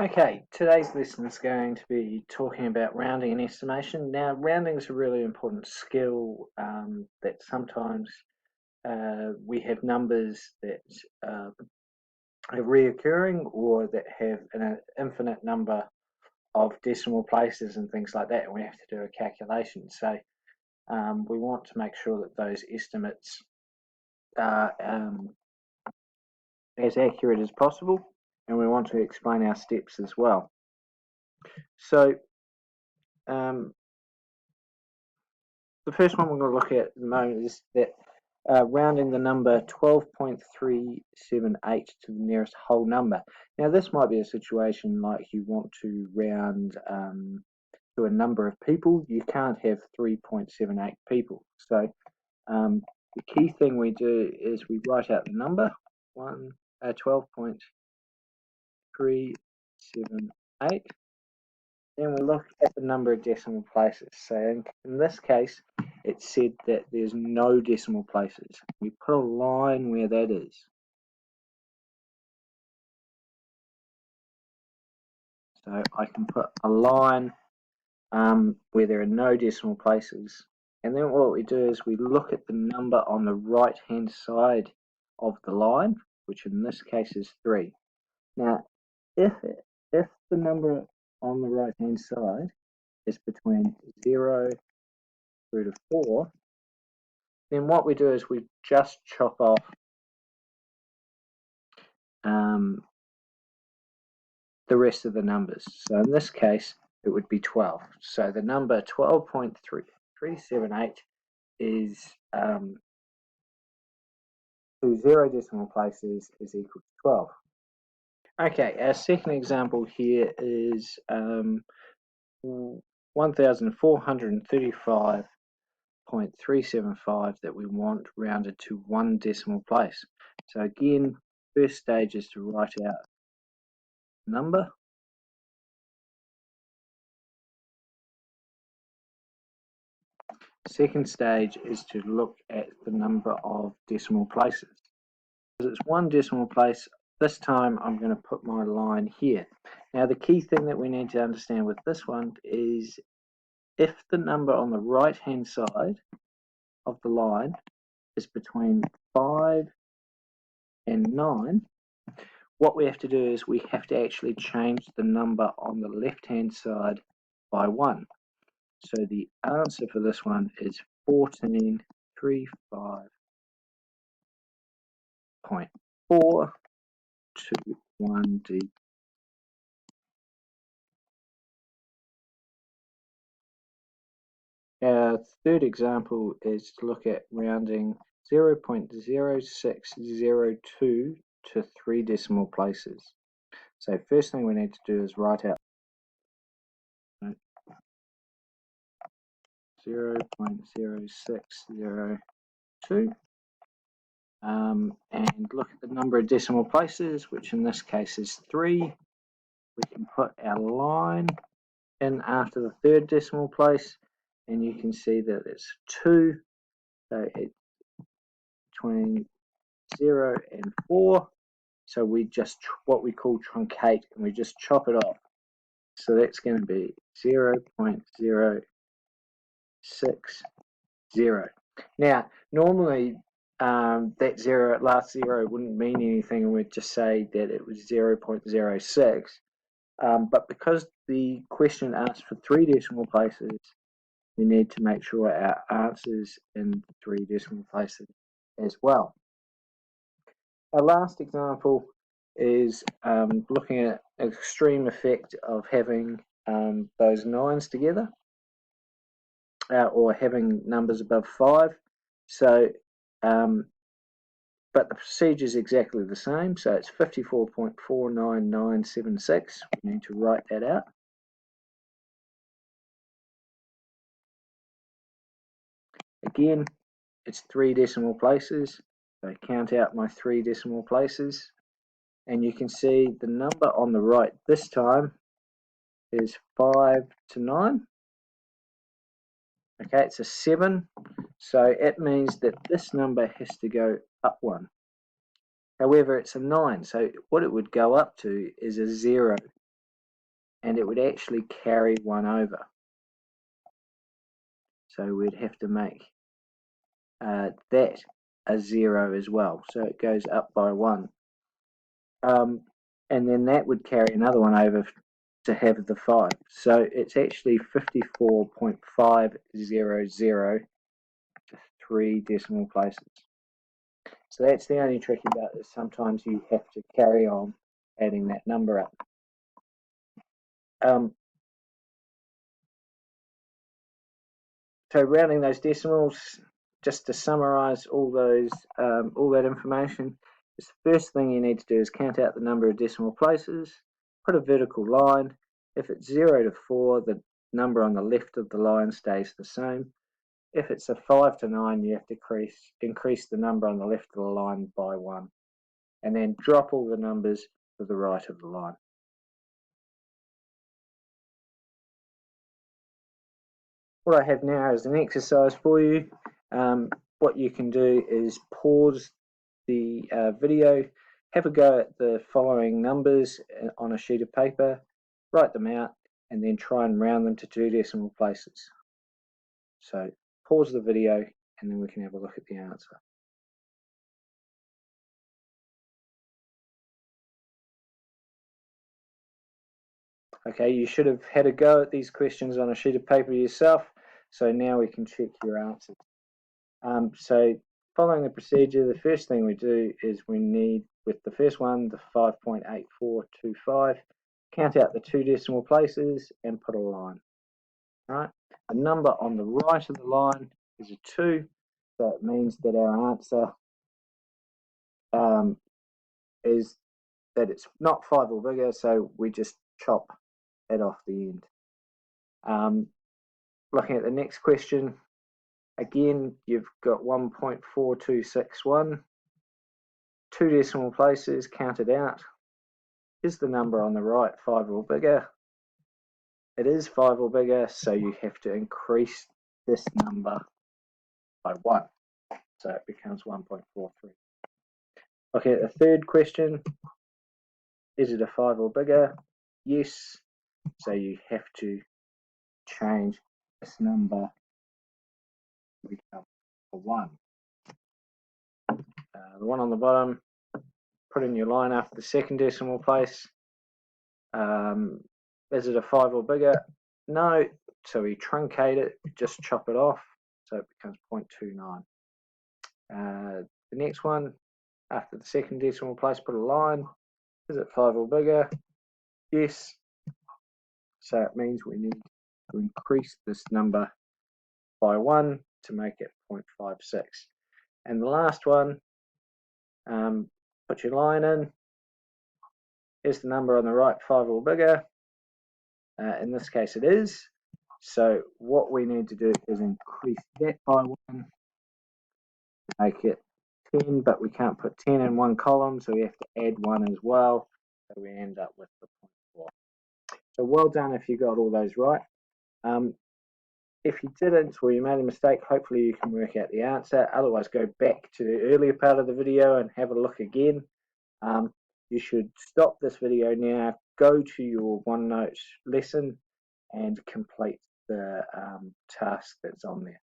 Okay, today's lesson is going to be talking about rounding and estimation. Now, rounding is a really important skill that sometimes we have numbers that are reoccurring or that have an infinite number of decimal places and things like that, and we have to do a calculation. So we want to make sure that those estimates are as accurate as possible, and we want to explain our steps as well. So the first one we're going to look at the moment is that rounding the number 12.378 to the nearest whole number. Now this might be a situation like you want to round to a number of people. You can't have 3.78 people. So the key thing we do is we write out the number 12.378. Then we look at the number of decimal places. So in this case, it said that there's no decimal places. We put a line where that is. So I can put a line where there are no decimal places. And then what we do is we look at the number on the right-hand side of the line, which in this case is 3. Now, if the number on the right-hand side is between 0 through to 4, then what we do is we just chop off the rest of the numbers. So in this case, it would be 12. So the number 12.378 is 0 decimal places is equal to 12. Okay, our second example here is 1435.375 that we want rounded to 1 decimal place. So again, first stage is to write out number. Second stage is to look at the number of decimal places. Because it's 1 decimal place, this time I'm going to put my line here. Now the key thing that we need to understand with this one is if the number on the right hand side of the line is between 5 and 9, what we have to do is we have to actually change the number on the left hand side by 1. So the answer for this one is 1435.421D. Our third example is to look at rounding 0.0602 to 3 decimal places. So first thing we need to do is write out 0.0602 and look at the number of decimal places, which in this case is 3. We can put our line in after the third decimal place, and you can see that it's 2. So it's between 0 and 4. So we just what we call truncate, and we just chop it off. So that's going to be 0.060. Now, normally that last 0 wouldn't mean anything, and we'd just say that it was 0.06. But because the question asked for 3 decimal places, we need to make sure our answer's in 3 decimal places as well. Our last example is looking at an extreme effect of having those 9s together or having numbers above 5. So, but the procedure is exactly the same. So it's 54.49976. We need to write that out. Again, it's 3 decimal places. So count out my 3 decimal places. And you can see the number on the right this time is 5 to 9. Okay, it's a 7. So it means that this number has to go up 1. However, it's a 9. So what it would go up to is a 0. and it would actually carry 1 over. So we'd have to make that a 0 as well. So it goes up by 1. And then that would carry another 1 over to have the 5. So it's actually 54.500 to 3 decimal places. So that's the only trick about this. Sometimes you have to carry on adding that number up. So rounding those decimals, just to summarize all that information, is the first thing you need to do is count out the number of decimal places, put a vertical line. If it's 0 to 4, the number on the left of the line stays the same. If it's a 5 to 9, you have to increase the number on the left of the line by 1. And then drop all the numbers to the right of the line. What I have now is an exercise for you. What you can do is pause the video, have a go at the following numbers on a sheet of paper, write them out, and then try and round them to 2 decimal places. So pause the video and then we can have a look at the answer. Okay, you should have had a go at these questions on a sheet of paper yourself, so now we can check your answers. So following the procedure, the first thing we do is we need, with the first one, the 5.8425, count out the 2 decimal places and put a line. Right? The number on the right of the line is a 2, so it means that our answer is that it's not 5 or bigger, so we just chop it off the end. Looking at the next question, again, you've got 1.4261, 2 decimal places, count it out. Is the number on the right 5 or bigger? It is 5 or bigger, so you have to increase this number by 1. So it becomes 1.43. Okay, the third question, is it a 5 or bigger? Yes, so you have to change this number to become a 1. The one on the bottom, put in your line after the second decimal place. Is it a 5 or bigger? No, so we truncate it, just chop it off, so it becomes 0.29. The next one, after the second decimal place, put a line. Is it 5 or bigger? Yes. So it means we need to increase this number by 1 to make it 0.56. And the last one, put your line in. Is the number on the right 5 or bigger? In this case it is. So what we need to do is increase that by 1 to make it 10, but we can't put 10 in one column, so we have to add 1 as well. So we end up with the 0.4. So well done if you got all those right. If you didn't, or you made a mistake, hopefully you can work out the answer. Otherwise, go back to the earlier part of the video and have a look again. You should stop this video now, go to your OneNote lesson and complete the task that's on there.